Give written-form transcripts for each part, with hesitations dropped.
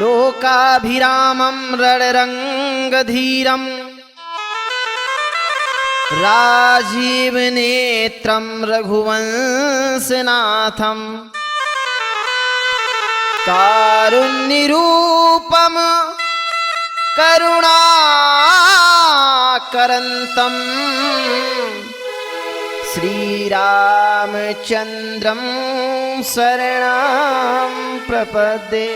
लोकाभिरामं रणरंगधीरं राजीवनेत्रं रघुवंशनाथं कारुण्यरूपं करुणाकरन्तं श्रीरामचन्द्रं शरणं प्रपद्ये।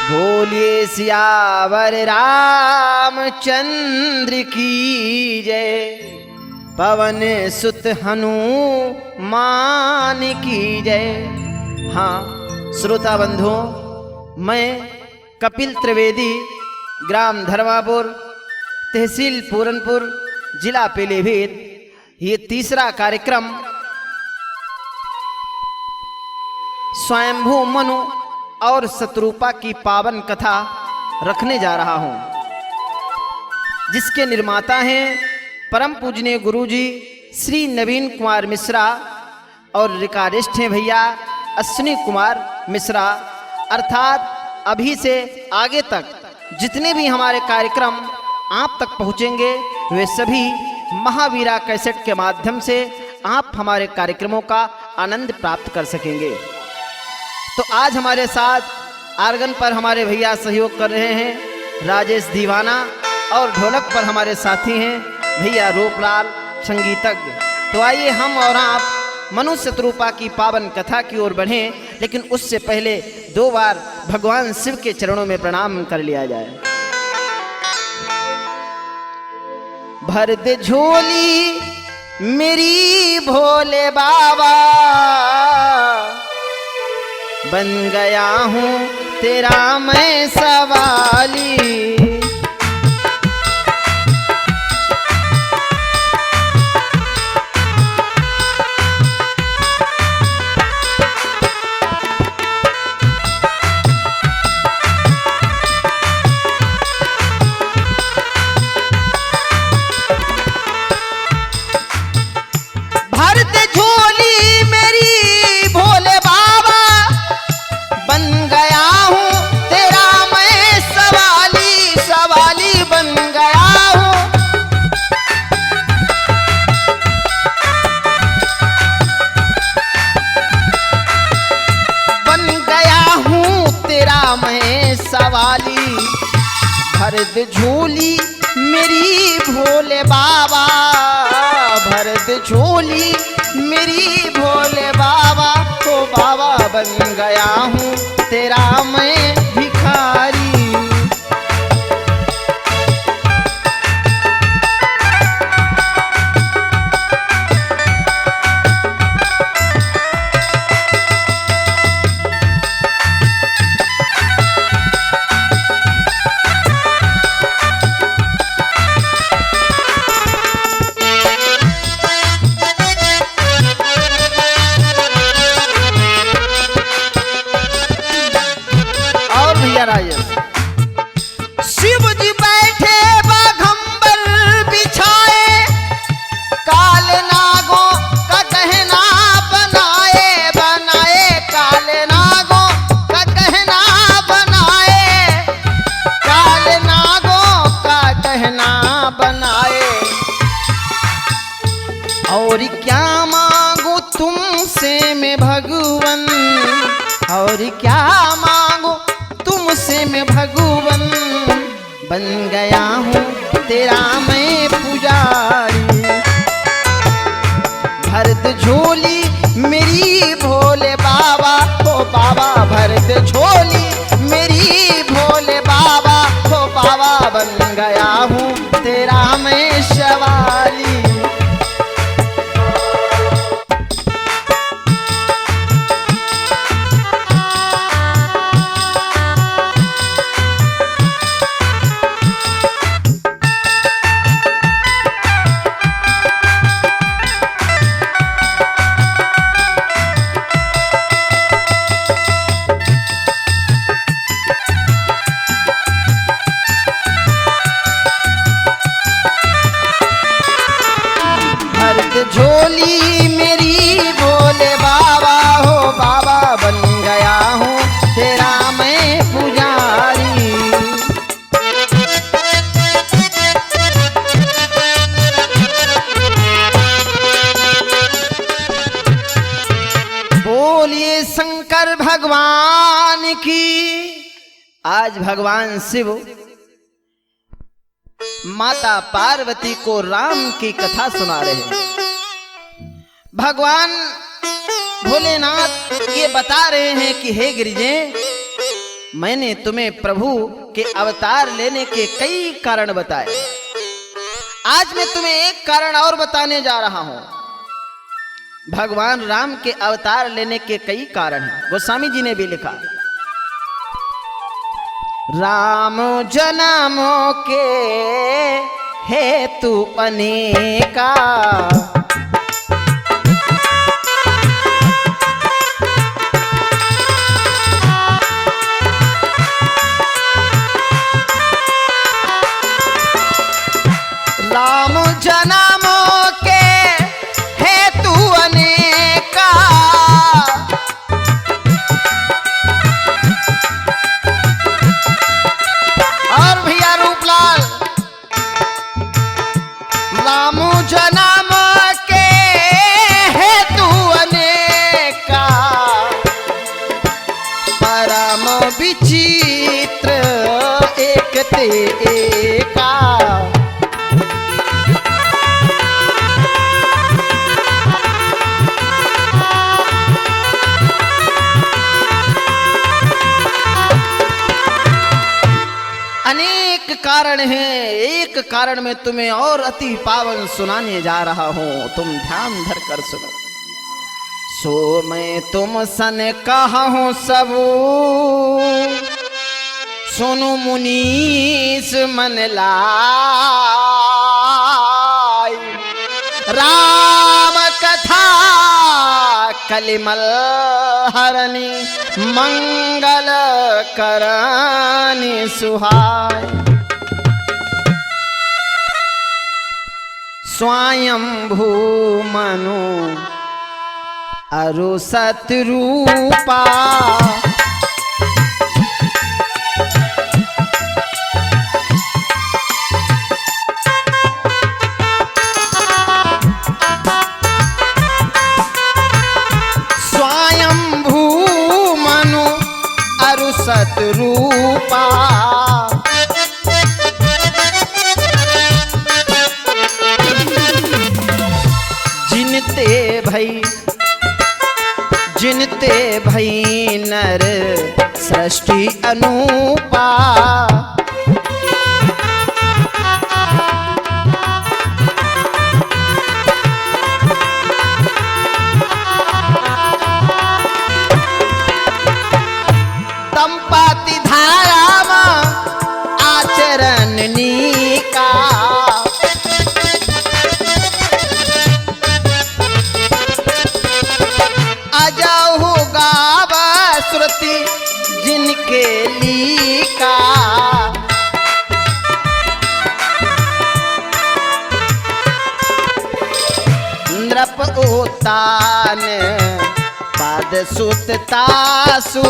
बोलिए सियावर रामचंद्र की जय, पवन सुत हनुमान की जय। हाँ श्रोता बंधुओं, मैं कपिल त्रिवेदी, ग्राम धर्मापुर, तहसील पूरनपुर, जिला पीलीभीत, ये तीसरा कार्यक्रम स्वयंभू मनु और शत्रुपा की पावन कथा रखने जा रहा हूं, जिसके निर्माता हैं परम पूजनीय गुरुजी श्री नवीन कुमार मिश्रा और रिकॉर्डिस्ट हैं भैया अश्विनी कुमार मिश्रा। अर्थात अभी से आगे तक जितने भी हमारे कार्यक्रम आप तक पहुंचेंगे वे सभी महावीरा कैसेट के माध्यम से आप हमारे कार्यक्रमों का आनंद प्राप्त कर सकेंगे। तो आज हमारे साथ आर्गन पर हमारे भैया सहयोग कर रहे हैं राजेश दीवाना, और ढोलक पर हमारे साथी हैं भैया रूपलाल संगीतज्ञ। तो आइए हम और आप मनु शत्रुपा की पावन कथा की ओर बढ़ें, लेकिन उससे पहले 2 बार भगवान शिव के चरणों में प्रणाम कर लिया जाए। भर दे झोली मेरी भोले बाबा, बन गया हूँ तेरा मैं सवाली। सवाली भर दे झोली मेरी भोले बाबा, भर दे झोली मेरी भोले बाबा। तो बाबा बन गया हूँ तेरा मैं भिखारी। शिव जी बैठे बाघंबर बिछाए, काले नागों का गहना बनाए बनाए, काले नागों का गहना बनाए, काले नागों का गहना बनाए। और क्या मांगू तुमसे मैं भगवन, और क्या मांगू तुमसे मैं भगवन, बन गया हूँ तेरा मैं पुजारी। भर दे झोली मेरी भोले बाबा, ओ बाबा भर दे झोली मेरी भोले बाबा, ओ बाबा बन गया हूँ तेरा मैं सवाली। आज भगवान शिव माता पार्वती को राम की कथा सुना रहे हैं। भगवान भोलेनाथ ये बता रहे हैं कि हे गिरिजे, मैंने तुम्हें प्रभु के अवतार लेने के कई कारण बताए। आज मैं तुम्हें एक कारण और बताने जा रहा हूं। भगवान राम के अवतार लेने के कई कारण हैं। गोस्वामी जी ने भी लिखा, राम जन्मों के हेतु अनेका, राम जन्मों के हेतु अनेका, और भैया रूपलाल, राम जन्म के हेतु अनेका, परम विचित्र एक ते एका, अनेक कारण हैं। एक कारण में तुम्हें और अति पावन सुनाने जा रहा हूं, तुम ध्यान धर कर सुनो। सो मैं तुम सन कहूं सब, सुनु मुनीस मन लाई, राम कथा कलिमल हरनी, मंगल करनी सुहाय। स्वयंभू मनु अरु सतरूपा, सतरूपा, जिनते भई नर सृष्टि अनूपा, दंपति धारा आचरण नीका, अजहु गाव श्रुति जिनके लीका, नृप उत्तान पाद सुत तासु,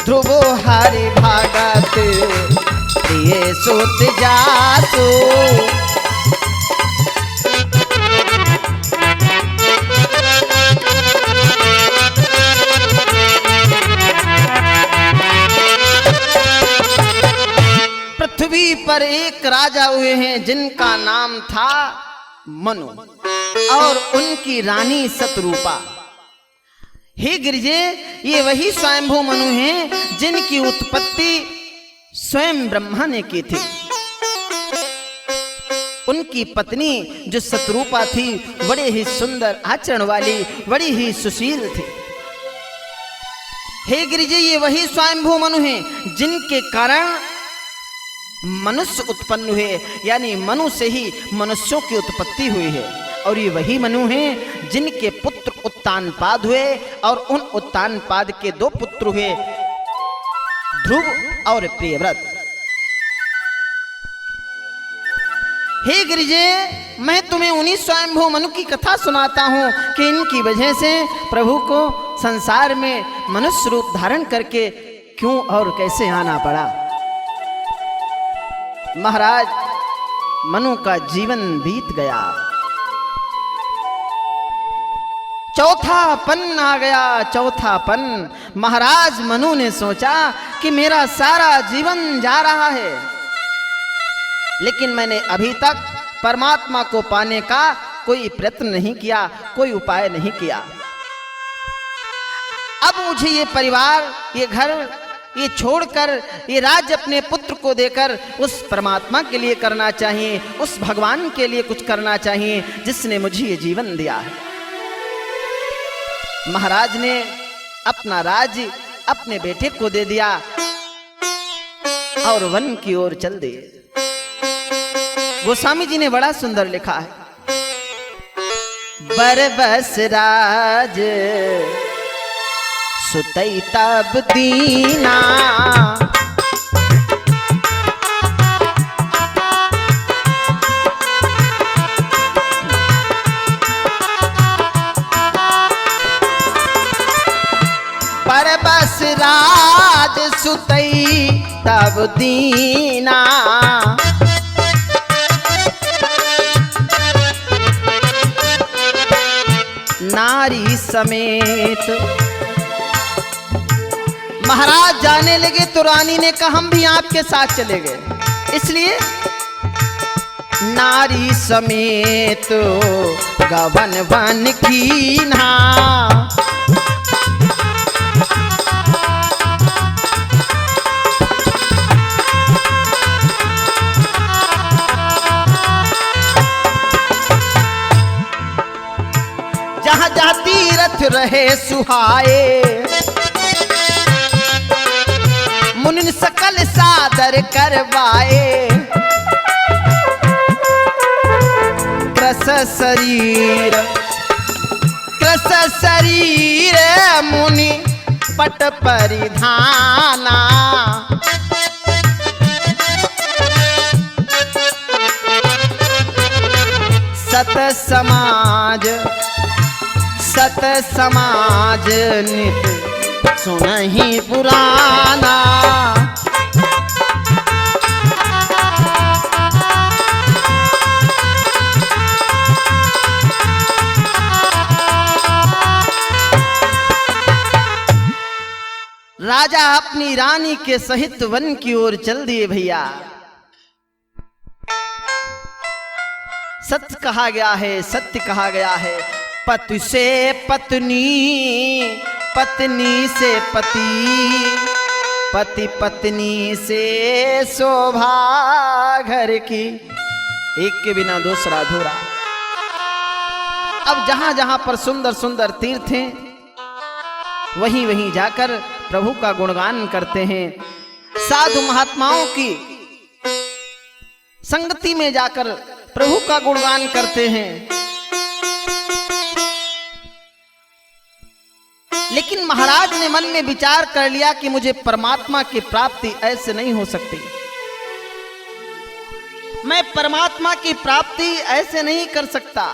ध्रुव हरि भगत प्रिय सुत जासु, पृथ्वी पर एक राजा हुए हैं जिनका नाम था मनु और उनकी रानी सतरूपा। हे गिरिजे, ये वही स्वयंभू मनु हैं जिनकी उत्पत्ति स्वयं ब्रह्मा ने की थी। उनकी पत्नी जो सतरूपा थी बड़े ही सुंदर आचरण वाली, बड़ी ही सुशील थी। हे गिरिजे, ये वही स्वयंभू मनु हैं जिनके कारण मनुष्य उत्पन्न हुए, यानी मनु से ही मनुष्यों की उत्पत्ति हुई है। और ये वही मनु हैं जिनके पुत्र उत्तानपाद हुए और उन उत्तानपाद के दो पुत्र हुए, ध्रुव और प्रियव्रत। हे गिरिजे, मैं तुम्हें उन्हीं स्वयंभू मनु की कथा सुनाता हूं कि इनकी वजह से प्रभु को संसार में मनुष्य रूप धारण करके क्यों और कैसे आना पड़ा। महाराज, मनु का जीवन बीत गया, चौथापन आ गया। चौथापन। महाराज मनु ने सोचा कि मेरा सारा जीवन जा रहा है, लेकिन मैंने अभी तक परमात्मा को पाने का कोई प्रयत्न नहीं किया, कोई उपाय नहीं किया। अब मुझे ये परिवार, ये घर, ये छोड़कर, ये राज्य अपने पुत्र को देकर उस परमात्मा के लिए करना चाहिए, उस भगवान के लिए कुछ करना चाहिए जिसने मुझे ये जीवन दिया है। महाराज ने अपना राज्य अपने बेटे को दे दिया और वन की ओर चल दिए। गोस्वामी जी ने बड़ा सुंदर लिखा है, बरबस राज सुतई तब दीना, बरबस राज सुतई तब दीना, नारी समेत। महाराज जाने लगे तो रानी ने कहा हम भी आपके साथ चले गए। इसलिए नारी समेत गवन वन कीन्हा, जहां जहां तीरथ रहे सुहाए, मुनिन सकल सादर करवाए, कृस शरीर मुनि पट परिधाना, सत समाज नित सुनहि पुराना, राजा अपनी रानी के सहित वन की ओर चल दिए। भैया सत्य कहा गया है, सत्य कहा गया है, पति से पत्नी, पत्नी से पति, पति पत्नी से शोभा घर की, एक के बिना दूसरा अधूरा। अब जहां जहां पर सुंदर सुंदर तीर्थ हैं, वहीं वहीं जाकर प्रभु का गुणगान करते हैं। साधु महात्माओं की संगति में जाकर प्रभु का गुणगान करते हैं। लेकिन महाराज ने मन में विचार कर लिया कि मुझे परमात्मा की प्राप्ति ऐसे नहीं हो सकती, मैं परमात्मा की प्राप्ति ऐसे नहीं कर सकता।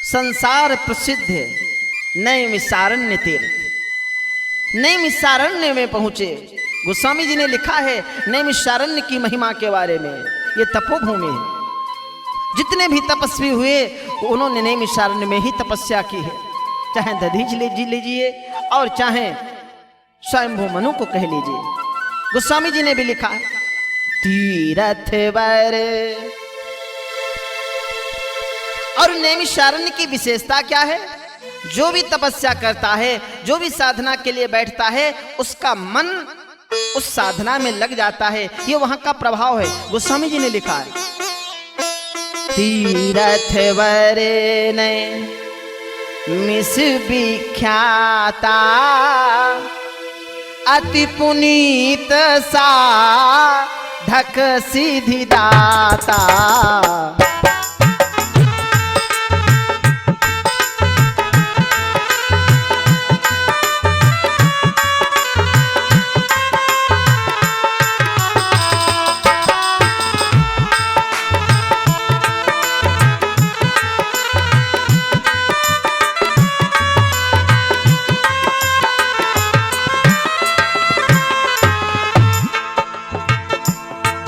संसार प्रसिद्ध है नैमिषारण्य तीर्थ, नैमिषारण्य में पहुंचे। गोस्वामी जी ने लिखा है नैमिषारण्य की महिमा के बारे में, ये तपोभूमि है। जितने भी तपस्वी हुए उन्होंने नैमिषारण्य में ही तपस्या की है, चाहे दधीच लीजिए और चाहे स्वयंभू मनु को कह लीजिए। गोस्वामी जी ने भी लिखा है तीरथ वर। और नैमिषारण्य की विशेषता क्या है? जो भी तपस्या करता है, जो भी साधना के लिए बैठता है, उसका मन उस साधना में लग जाता है। ये वहां का प्रभाव है। गोस्वामी जी ने लिखा है तीरथ वरे ने मिस विख्याता, अति पुनीत सा ढक सिद्धि दाता।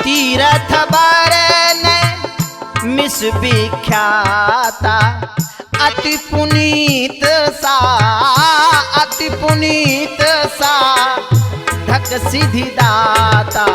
तीरथ बरन मिस विख्याता, अति पुनीत सा, अति पुनीत सा एक सीधी दाता।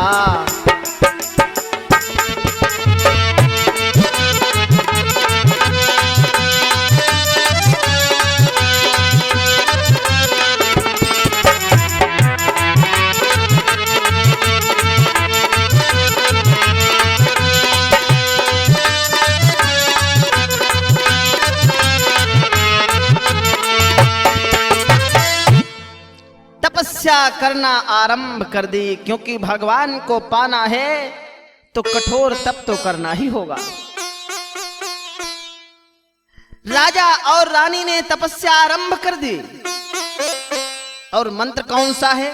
तपस्या करना आरंभ कर दी, क्योंकि भगवान को पाना है तो कठोर तप तो करना ही होगा। राजा और रानी ने तपस्या आरंभ कर दी। और मंत्र कौन सा है?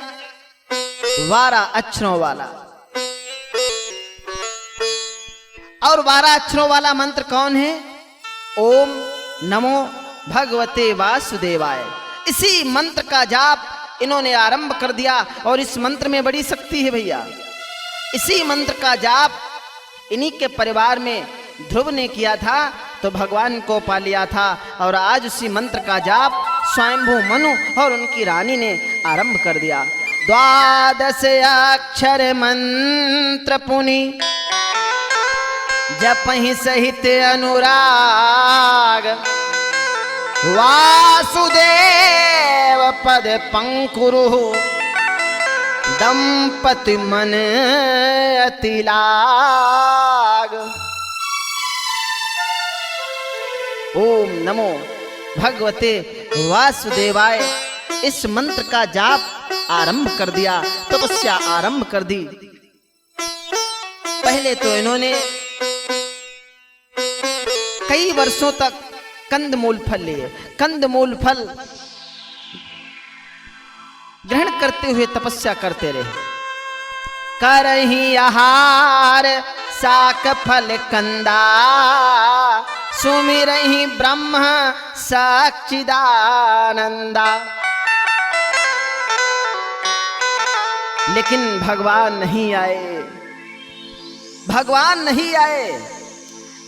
12 अक्षरों वाला। और 12 अक्षरों वाला मंत्र कौन है? ओम नमो भगवते वासुदेवाय। इसी मंत्र का जाप इन्होंने आरंभ कर दिया। और इस मंत्र में बड़ी शक्ति है भैया। इसी मंत्र का जाप इन्हीं के परिवार में ध्रुव ने किया था तो भगवान को पा लिया था। और आज उसी मंत्र का जाप स्वयंभू मनु और उनकी रानी ने आरंभ कर दिया। 12 अक्षर मंत्र पुनि जपहि सहित अनुराग। वासुदेव पद पंकुरु दंपति मन अति लाग। ओम नमो भगवते वासुदेवाय। इस मंत्र का जाप आरंभ कर दिया, तपस्या आरंभ कर दी। पहले तो इन्होंने कई वर्षों तक कंदमूल फल लिए। कंदमूल फल ग्रहण करते हुए तपस्या करते रहे। करही आहार साक फल कंदा, सुमिरहि ब्रह्म सच्चिदानंदा। लेकिन भगवान नहीं आए। भगवान नहीं आए।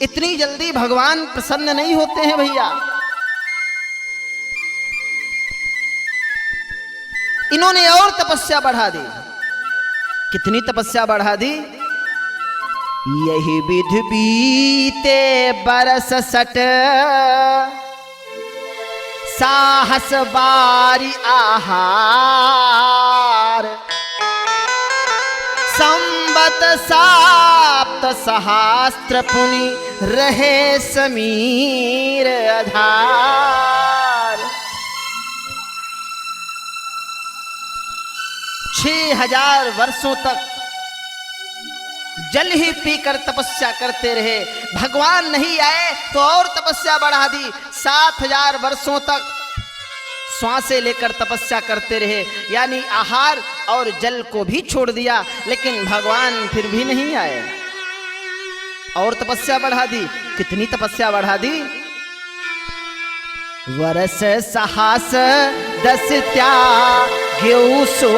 इतनी जल्दी भगवान प्रसन्न नहीं होते हैं भैया। इन्होंने और तपस्या बढ़ा दी। कितनी तपस्या बढ़ा दी? यही विध बीते बरस 60, साहस बारी आहार। संबत साप्त सहस्त्र पुनि रहे समीर आधार। 6000 वर्षों तक जल ही पीकर तपस्या करते रहे। भगवान नहीं आए तो और तपस्या बढ़ा दी। 7000 वर्षों तक श्वासें लेकर तपस्या करते रहे, यानी आहार और जल को भी छोड़ दिया। लेकिन भगवान फिर भी नहीं आए। और तपस्या बढ़ा दी। कितनी तपस्या बढ़ा दी? वर्ष सहस 10 त्याग्यौ सो,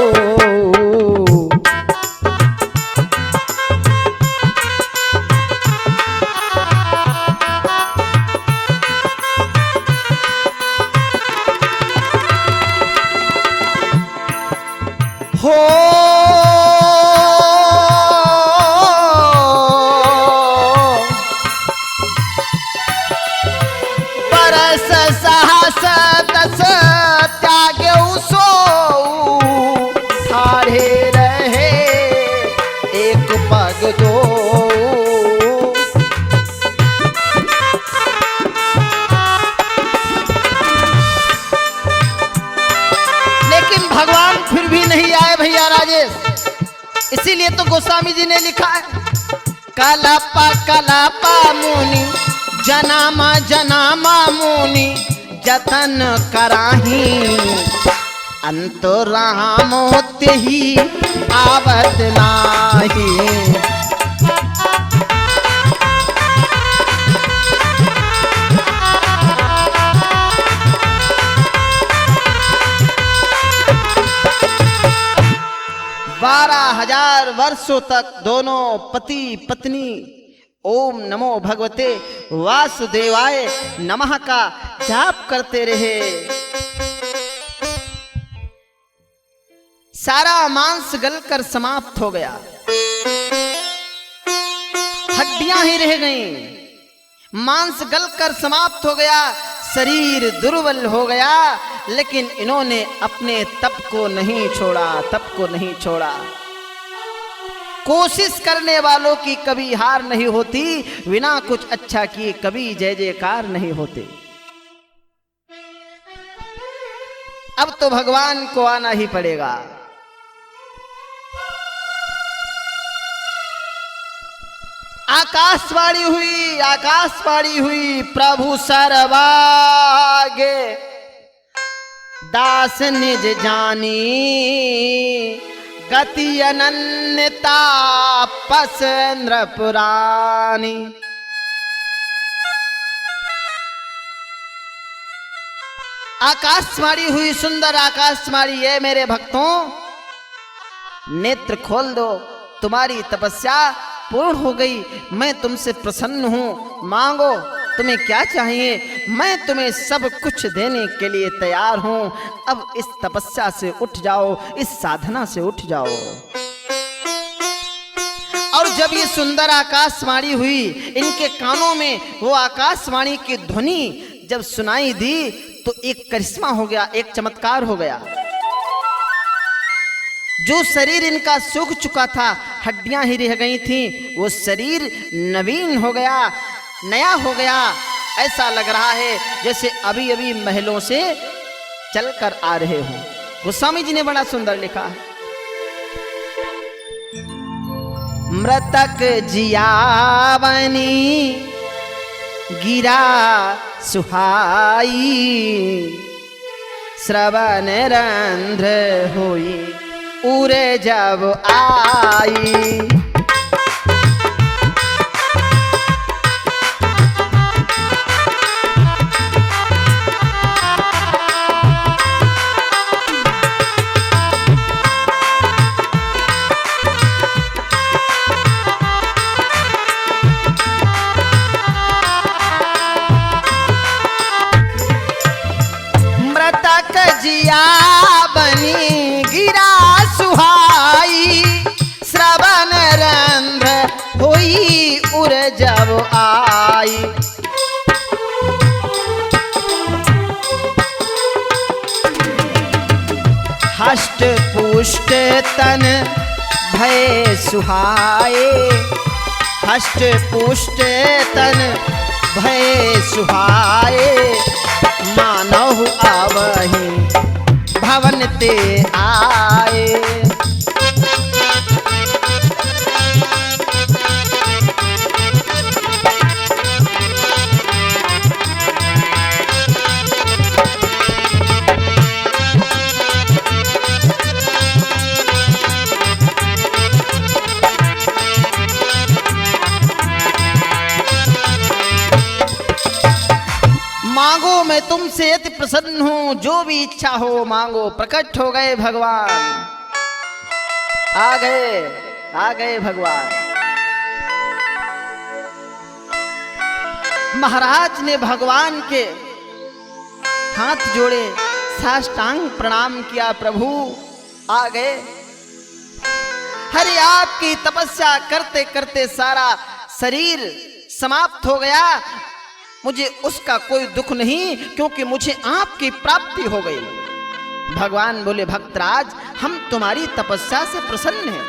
हो बरस सहस 10 त्याग्यौ सो, ठाढ़े रहे एक पग दो। लेकिन भगवान फिर भी नहीं आए भैया राजेश। इसीलिए तो गोस्वामी जी ने लिखा है, कलापा कलापा मुनि जनामा जनामा मुनि जतन कराही। अंतराम होते ही आवत नाही। बारह 12,000 वर्षों तक दोनों पति पत्नी ओम नमो भगवते वासुदेवाय नमः का जाप करते रहे। सारा मांस गलकर समाप्त हो गया, हड्डियां ही रह गईं, मांस गलकर समाप्त हो गया, शरीर दुर्बल हो गया। लेकिन इन्होंने अपने तप को नहीं छोड़ा, तप को नहीं छोड़ा। कोशिश करने वालों की कभी हार नहीं होती, बिना कुछ अच्छा किए कभी जय जयकार नहीं होते। अब तो भगवान को आना ही पड़ेगा। आकाशवाणी हुई, आकाशवाणी हुई, प्रभु सर्वागे दास निज जानी, गति अनन्यता पस नृपुरानी। आकाशवाणी हुई, सुंदर आकाशवाणी है, मेरे भक्तों नेत्र खोल दो, तुम्हारी तपस्या पूर्ण हो गई, मैं तुमसे प्रसन्न हूं, मांगो तुम्हें क्या चाहिए, मैं तुम्हें सब कुछ देने के लिए तैयार हूं। अब इस तपस्या से उठ जाओ, इस साधना से उठ जाओ। और जब ये सुंदर आकाशवाणी हुई, इनके कानों में वो आकाशवाणी की ध्वनि जब सुनाई दी तो एक करिश्मा हो गया, एक चमत्कार हो गया। जो शरीर इनका सूख चुका था, हड्डियां ही रह गई थीं, वो शरीर नवीन हो गया, नया हो गया। ऐसा लग रहा है जैसे अभी अभी महलों से चलकर आ रहे हो। गोस्वामी जी ने बड़ा सुंदर लिखा है, मृतक जियावनी गिरा सुहाई, श्रवण रंध्र हुई उरे जब आई। जियावनी गिरा सुहाई, श्रवण रंध्र हुई उर जब आई। हष्ट पुष्ट तन भय सुहाए, हष्ट पुष्ट तन भय सुहाए, मानव आवहि भवन ते आए। मांगो, मैं तुमसे अति प्रसन्न हूं, जो भी इच्छा हो मांगो। प्रकट हो गए भगवान, आ गए भगवान। महाराज ने भगवान के हाथ जोड़े, साष्टांग प्रणाम किया, प्रभु आ गए। हरि आपकी तपस्या करते करते सारा शरीर समाप्त हो गया, मुझे उसका कोई दुख नहीं, क्योंकि मुझे आपकी प्राप्ति हो गई। भगवान बोले, भक्तराज हम तुम्हारी तपस्या से प्रसन्न हैं,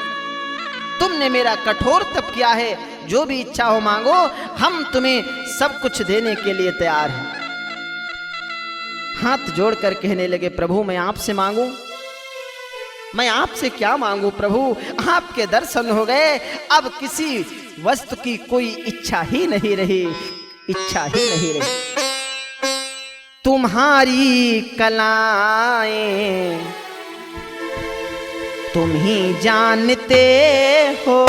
तुमने मेरा कठोर तप किया है, जो भी इच्छा हो मांगो, हम तुम्हें सब कुछ देने के लिए तैयार हैं। हाथ जोड़कर कहने लगे, प्रभु मैं आपसे मांगू, मैं आपसे क्या मांगू प्रभु, आपके दर्शन हो गए, अब किसी वस्तु की कोई इच्छा ही नहीं रही, इच्छा ही नहीं रही। तुम्हारी कलाएं तुम ही जानते हो,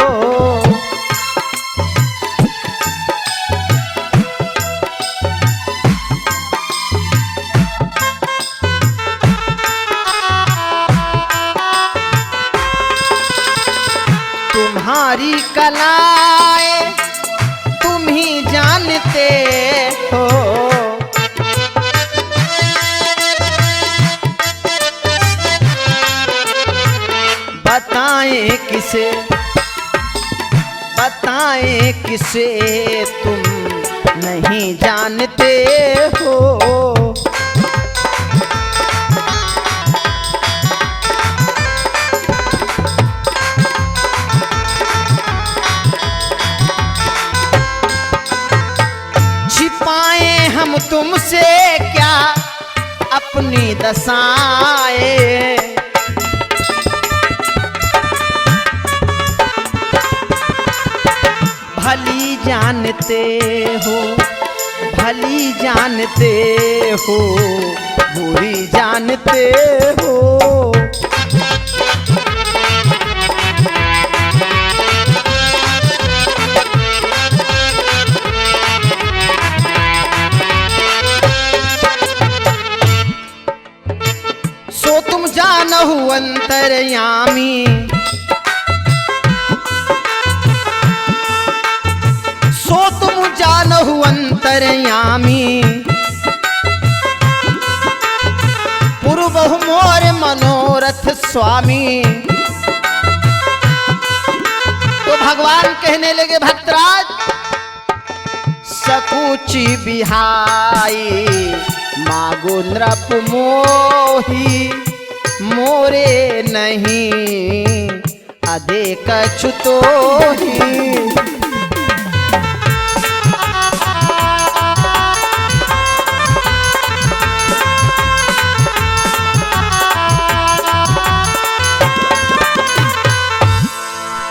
तुम्हारी कलाएं तुम ही जानते हो, बताएं किसे, बताएं किसे तुम नहीं जानते हो। छिपाएं हम तुमसे क्या अपनी दशाएं, भली जानते हो, भली जानते हो, बुरी जानते हो। सो तुम जानहु अंतर्यामी, सो तुम जानहु अंतर्यामी, पूर्वहु मोर मनोरथ स्वामी। तो भगवान कहने लगे भक्तराज, सकुचि बिहाई मागो नृप मोही, मोरे नहीं अदेक छुतोही।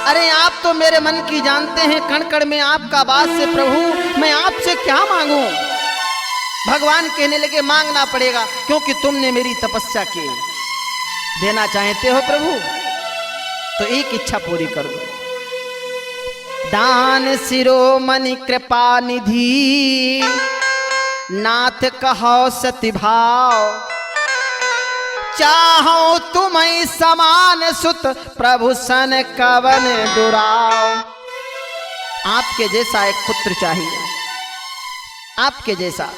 अरे आप तो मेरे मन की जानते हैं, कण कण में आपका वास है प्रभु, मैं आपसे क्या मांगूं। भगवान कहने लगे मांगना पड़ेगा, क्योंकि तुमने मेरी तपस्या की। देना चाहते हो प्रभु तो एक इच्छा पूरी कर दो। दान शिरोमणि कृपा निधि, नाथ कहो सति भाव, चाहो तुम्हें समान सुत प्रभु सन कवन दुराव। आपके जैसा एक पुत्र चाहिए, आपके जैसा।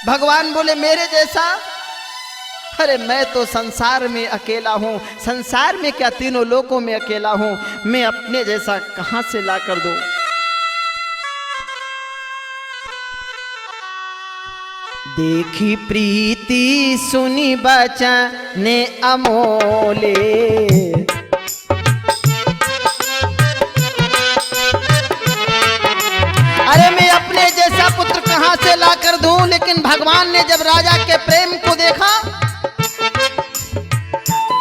भगवान बोले मेरे जैसा? अरे मैं तो संसार में अकेला हूं, संसार में क्या तीनों लोकों में अकेला हूं, मैं अपने जैसा कहां से ला कर दूं। देखी प्रीति सुनी बचन अमोले, अरे मैं अपने जैसा पुत्र कहां से ला कर दूं। लेकिन भगवान ने जब राजा के प्रेम को देखा,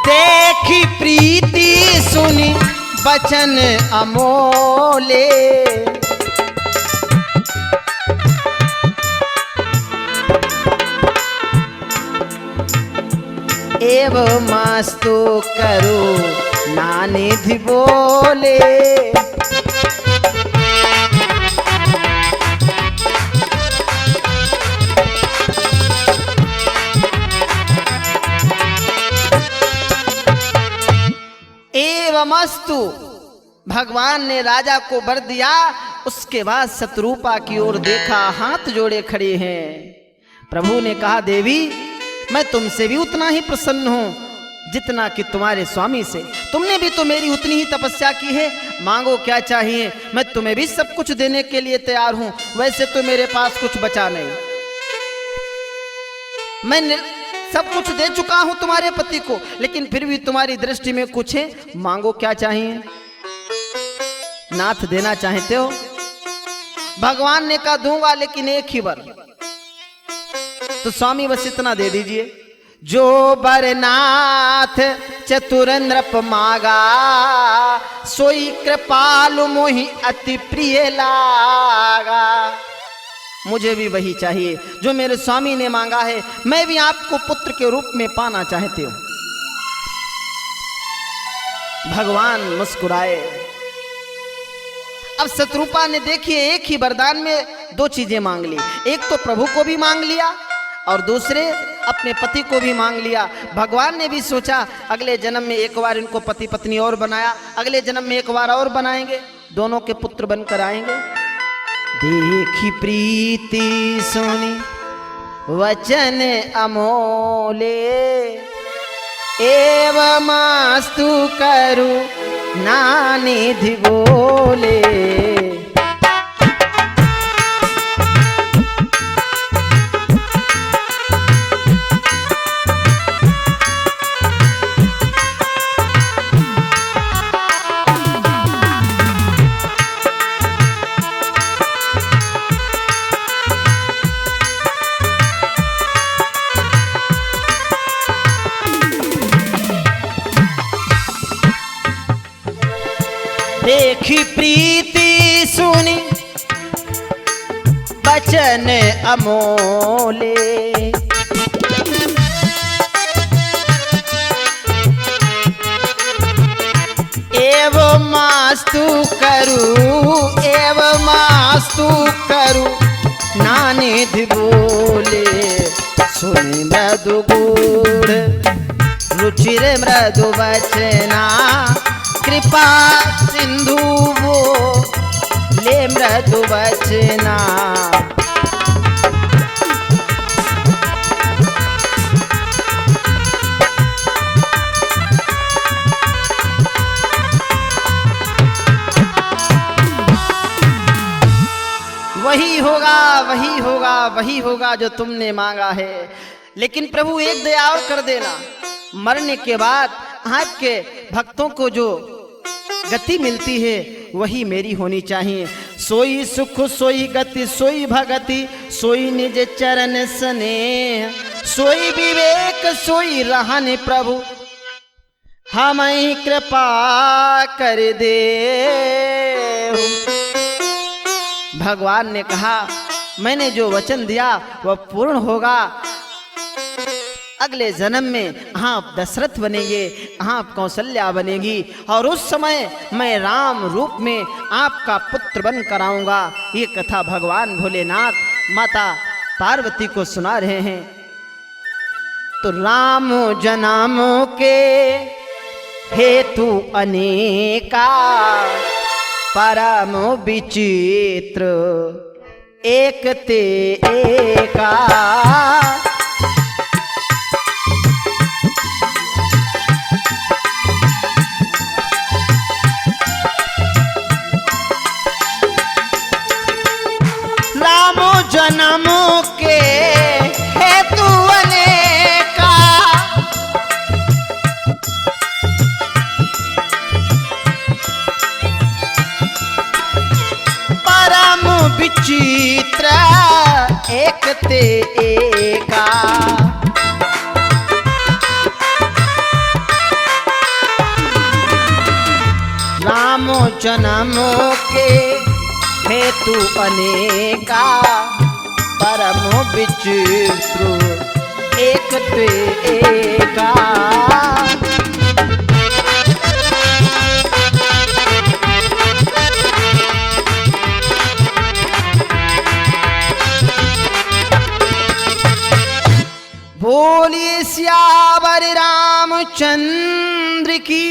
देखी प्रीति सुनी बचन अमोले, एव मस्तु करो नानिधि बोले। एवमस्तु, भगवान ने राजा को वर दिया। उसके बाद शत्रुपा की ओर देखा, हाथ जोड़े खड़े हैं। प्रभु ने कहा देवी मैं तुमसे भी उतना ही प्रसन्न हूं जितना कि तुम्हारे स्वामी से। तुमने भी तो मेरी उतनी ही तपस्या की है, मांगो क्या चाहिए, मैं तुम्हें भी सब कुछ देने के लिए तैयार हूं। वैसे तो मेरे पास कुछ बचा नहीं, मैं सब कुछ दे चुका हूं तुम्हारे पति को, लेकिन फिर भी तुम्हारी दृष्टि में कुछ है, मांगो क्या चाहिए। नाथ देना चाहते हो? भगवान ने कहा दूंगा लेकिन एक ही वर। तो स्वामी बस इतना दे दीजिए, जो बरनाथ चतुर नृप मागा, सोई कृपालु मोहि अति प्रिय लागा। मुझे भी वही चाहिए जो मेरे स्वामी ने मांगा है, मैं भी आपको पुत्र के रूप में पाना चाहती हूं। भगवान मुस्कुराए। अब शत्रुपा ने देखिए एक ही वरदान में दो चीजें मांग ली, एक तो प्रभु को भी मांग लिया और दूसरे अपने पति को भी मांग लिया। भगवान ने भी सोचा अगले जन्म में एक बार इनको पति पत्नी और बनाया, अगले जन्म में एक बार और बनाएंगे, दोनों के पुत्र बनकर आएंगे। देखी प्रीति सुनी वचन अमोले, एवमास्तु करुणानिधि बोले। देखी प्रीति सुनी बचन अमोले। एवमास्तु करुणानिधि बोले। सुनि मृदु गूढ़ रुचिर मृदु वचना। कृपा सिंधु वो ले मृदु वचना। वही होगा, वही होगा, वही होगा जो तुमने मांगा है। लेकिन प्रभु एक दया और कर देना, मरने के बाद आपके भक्तों को जो गति मिलती है वही मेरी होनी चाहिए। सोई सुख सोई गति सोई भगति सोई निज चरण स्नेह। सोई विवेक सोई रहन प्रभु हमें कृपा कर दे। भगवान ने कहा मैंने जो वचन दिया वह पूर्ण होगा। अगले जन्म में आप दशरथ बनेंगे, आप कौशल्या बनेगी और उस समय मैं राम रूप में आपका पुत्र बन कर आऊंगा। ये कथा भगवान भोलेनाथ माता पार्वती को सुना रहे हैं। तो राम जन्म के हेतु अनेका परम विचित्र एक ते एका। जन्म के हेतु अनेका परम विचित्र एक ते एका। राम जन्म के हेतु अनेका परम विचित्र एक ते एका। बोलिए सियावर रामचंद्र की।